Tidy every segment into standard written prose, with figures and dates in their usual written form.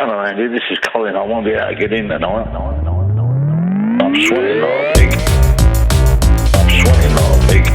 Hello, Andy. This is Colin. I won't be able to get in tonight. I'm sweating like a pig. I'm sweating like a pig.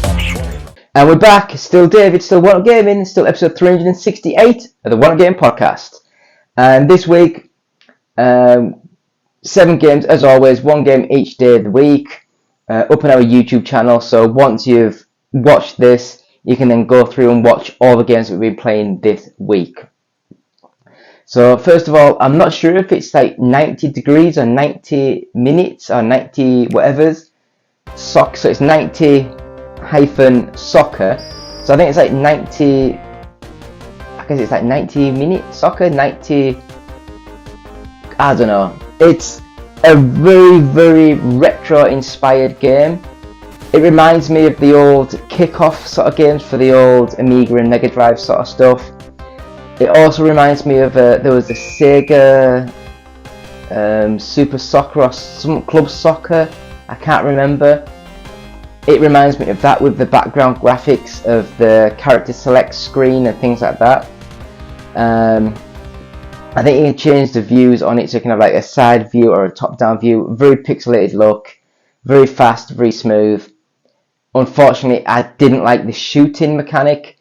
I'm sweating. And we're back. Still David, still What Gaming, still episode 368 of the What Game podcast. And this week, 7 games as always, 1 game each day of the week, up on our YouTube channel. So once you've watched this, you can then go through and watch all the games that we've been playing this week. So first of all, I'm not sure if it's like 90 degrees or 90 minutes or 90 whatever's. So it's 90-soccer. So I think it's like 90, I guess it's like 90 minute soccer, 90, I don't know. It's a very, very retro inspired game. It reminds me of the old kickoff sort of games for the old Amiga and Mega Drive sort of stuff. It also reminds me of, there was a Sega Super Soccer or some Club Soccer, I can't remember. It reminds me of that with the background graphics of the character select screen and things like that. I think you can change the views on it so you can have like a side view or a top down view. Very pixelated look, very fast, very smooth. Unfortunately, I didn't like the shooting mechanic.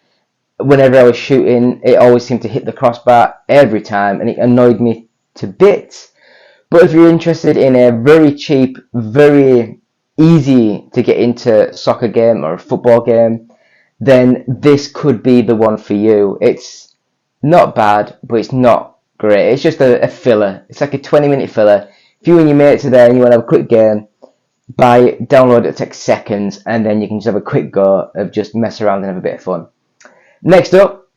Whenever I was shooting, it always seemed to hit the crossbar every time, and it annoyed me to bits. But if you're interested in a very cheap, very easy to get into soccer game or a football game, then this could be the one for you. It's not bad, but it's not great. It's just a filler. It's like a 20-minute filler. If you and your mates are there and you want to have a quick game, download it, it takes seconds, and then you can just have a quick go of just mess around and have a bit of fun. Next up,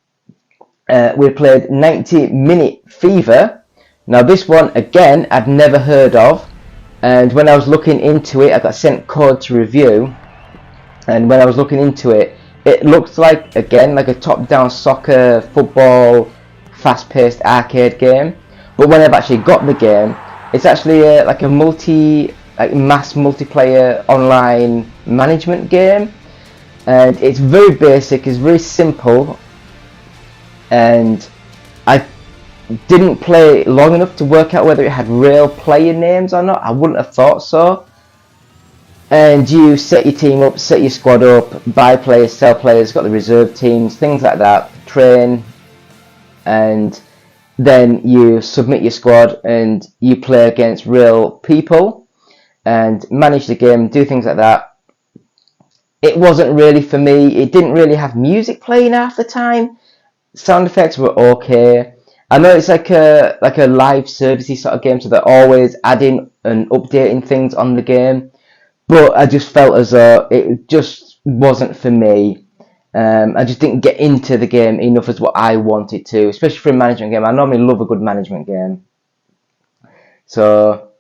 we played 90 Minute Fever. Now this one, again, I've never heard of, and when I was looking into it, I got sent code to review, and when I was looking into it, it looked like, again, like a top-down soccer, football, fast-paced arcade game. But when I've actually got the game, it's actually like a mass multiplayer online management game. And it's very basic, it's very simple, and I didn't play long enough to work out whether it had real player names or not. I wouldn't have thought so. And you set your team up, set your squad up, buy players, sell players, got the reserve teams, things like that, train, and then you submit your squad and you play against real people and manage the game, do things like that. It wasn't really for me. It didn't really have music playing half the time. Sound effects were okay. I know it's like a live servicey sort of game, so they're always adding and updating things on the game. But I just felt as though it just wasn't for me. I just didn't get into the game enough as what I wanted to, especially for a management game. I normally love a good management game. So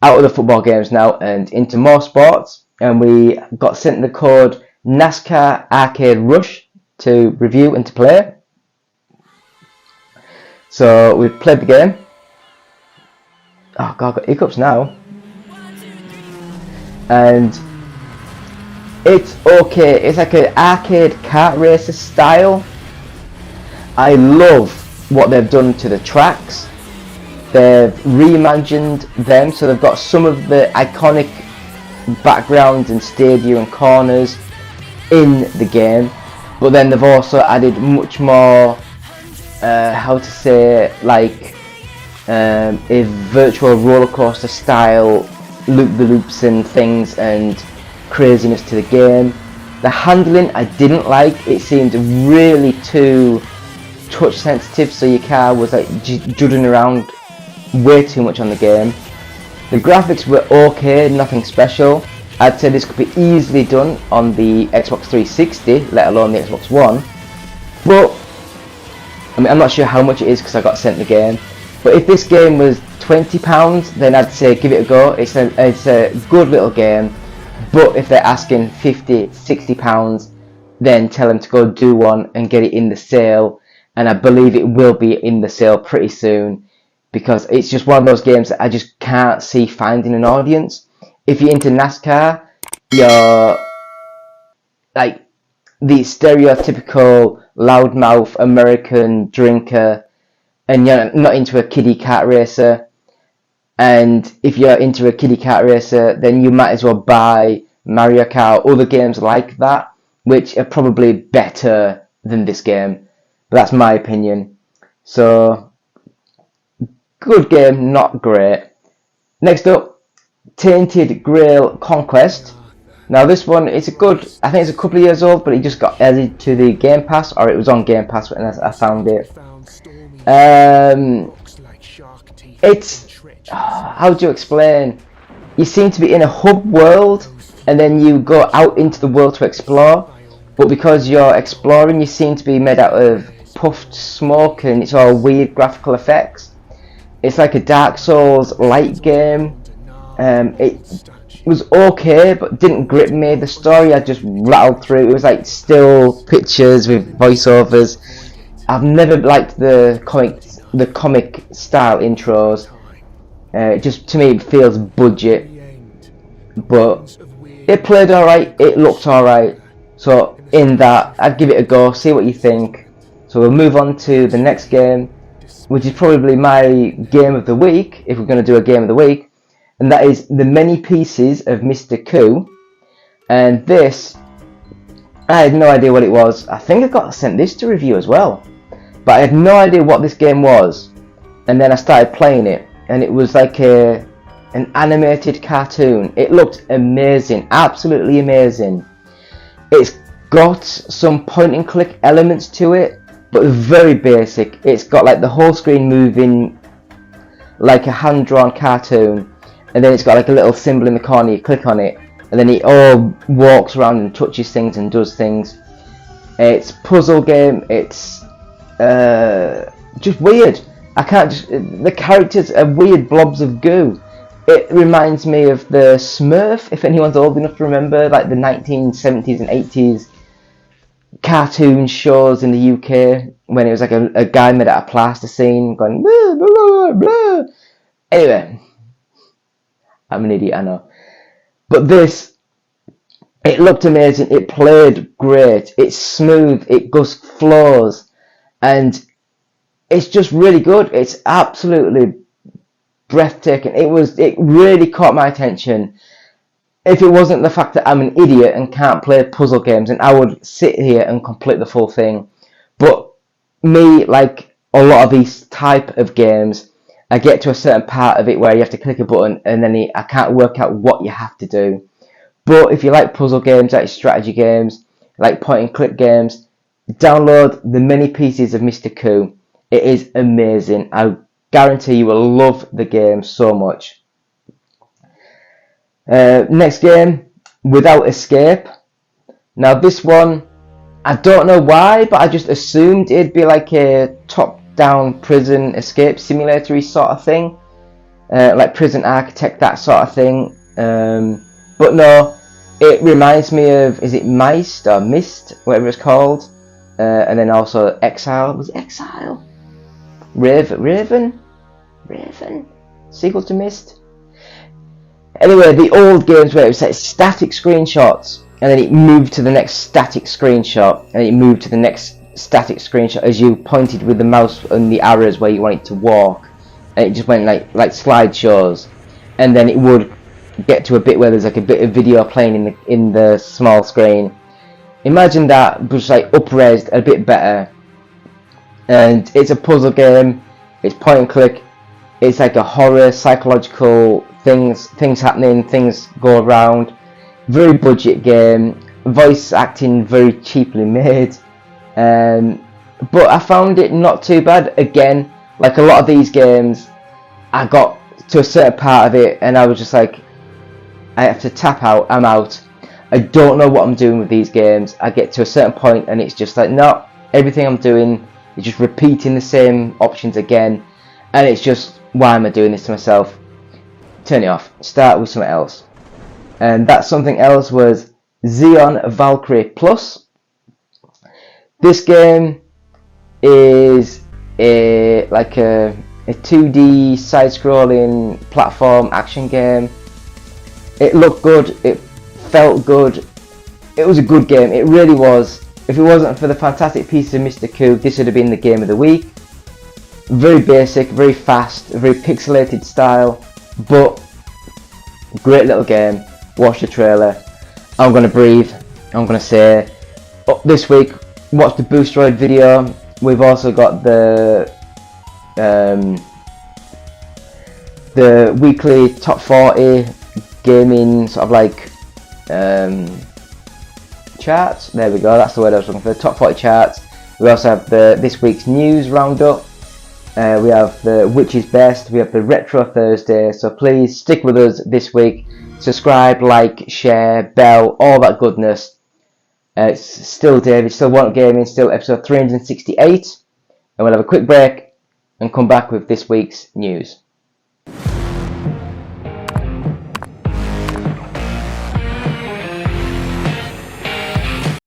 out of the football games now and into more sports. And we got sent the code Nascar Arcade Rush to review and to play. So we've played the game. Oh god, I've got hiccups now. And it's okay. It's like an arcade kart racer style. I love what they've done to the tracks. They've reimagined them, so they've got some of the iconic backgrounds and stadia and corners in the game, but then they've also added much more like a virtual roller coaster style loop-the-loops and things and craziness to the game. The handling I didn't like. It seemed really too touch sensitive, so your car was like judding around way too much on the game. The graphics were okay, nothing special. I'd say this could be easily done on the Xbox 360, let alone the Xbox One. But, I mean, I'm not sure how much it is because I got sent the game. But if this game was £20, then I'd say give it a go. It's a good little game. But if they're asking £50, £60, then tell them to go do one and get it in the sale. And I believe it will be in the sale pretty soon, because it's just one of those games that I just can't see finding an audience. If you're into NASCAR, you're like the stereotypical loudmouth American drinker and you're not into a kiddie kart racer, and if you're into a kiddie kart racer, then you might as well buy Mario Kart, other games like that, which are probably better than this game. But that's my opinion. So, good game, not great. Next up, Tainted Grail Conquest. Now this one, I think it's a couple of years old, but it just got added to the Game Pass, or it was on Game Pass when I found it. It's, how do you explain? You seem to be in a hub world, and then you go out into the world to explore, but because you're exploring, you seem to be made out of puffed smoke, and it's all weird graphical effects. It's like a Dark Souls light game. It was okay, but didn't grip me. The story I just rattled through. It was like still pictures with voiceovers. I've never liked the comic style intros. Just to me it feels budget, but it played alright, it looked alright, so in that I'd give it a go, see what you think. So we'll move on to the next game, which is probably my game of the week, if we're going to do a game of the week, and that is The Many Pieces of Mr. Coup. And this, I had no idea what it was. I think I got sent this to review as well, but I had no idea what this game was, and then I started playing it, and it was like an animated cartoon. It looked amazing, absolutely amazing. It's got some point and click elements to it, but very basic. It's got like the whole screen moving like a hand drawn cartoon, and then it's got like a little symbol in the corner, you click on it, and then it all walks around and touches things and does things. It's a puzzle game. It's just weird. The characters are weird blobs of goo. It reminds me of the Smurf, if anyone's old enough to remember, like the 1970s and 80s cartoon shows in the UK, when it was like a guy made out of plasticine going blah, blah, blah. Anyway, I'm an idiot, I know. But this, it looked amazing, it played great, it's smooth, it just flows, and it's just really good. It's absolutely breathtaking. It really caught my attention. If it wasn't the fact that I'm an idiot and can't play puzzle games, and I would sit here and complete the full thing. But me, like a lot of these type of games, I get to a certain part of it where you have to click a button, and then I can't work out what you have to do. But if you like puzzle games, like strategy games, like point and click games, download The Many Pieces of Mr. Coup. It is amazing. I guarantee you will love the game so much. Next game, Without Escape. Now this one, I don't know why, but I just assumed it'd be like a top-down prison escape simulator sort of thing, like Prison Architect, that sort of thing. But no, it reminds me of, is it Mist or Mist, whatever it's called, and then also Exile. Was it Exile? Raven? Sequel to Mist? Anyway, the old games where it was like static screenshots, and then it moved to the next static screenshot, and it moved to the next static screenshot as you pointed with the mouse and the arrows where you wanted to walk, and it just went like slideshows, and then it would get to a bit where there's like a bit of video playing in the small screen. Imagine that, but just like up-resed a bit better. And it's a puzzle game, it's point and click, it's like a horror, psychological things happening, things go around. Very budget game, voice acting very cheaply made, but I found it not too bad. Again, like a lot of these games, I got to a certain part of it and I was just like, I have to tap out, I'm out. I don't know what I'm doing with these games. I get to a certain point and it's just like, no, everything I'm doing is just repeating the same options again, and it's just, why am I doing this to myself? Turn it off, start with something else. And that something else was Xeon Valkyrie Plus. This game is a 2D side-scrolling platform action game. It looked good, it felt good, it was a good game, it really was. If it wasn't for the fantastic piece of Mr. Coup, this would have been the game of the week. very basic, very fast, very pixelated style, but great little game. Watch the trailer. I'm gonna breathe. I'm gonna say, this week, watch the Boostroid video. We've also got the weekly top 40 gaming sort of like charts. There we go. That's the word I was looking for. Top 40 charts. We also have this week's news roundup. We have the Which is Best. We have the Retro Thursday. So please stick with us this week. Subscribe, like, share, bell, all that goodness. It's still David, still Want Gaming, still episode 368. And we'll have a quick break and come back with this week's news.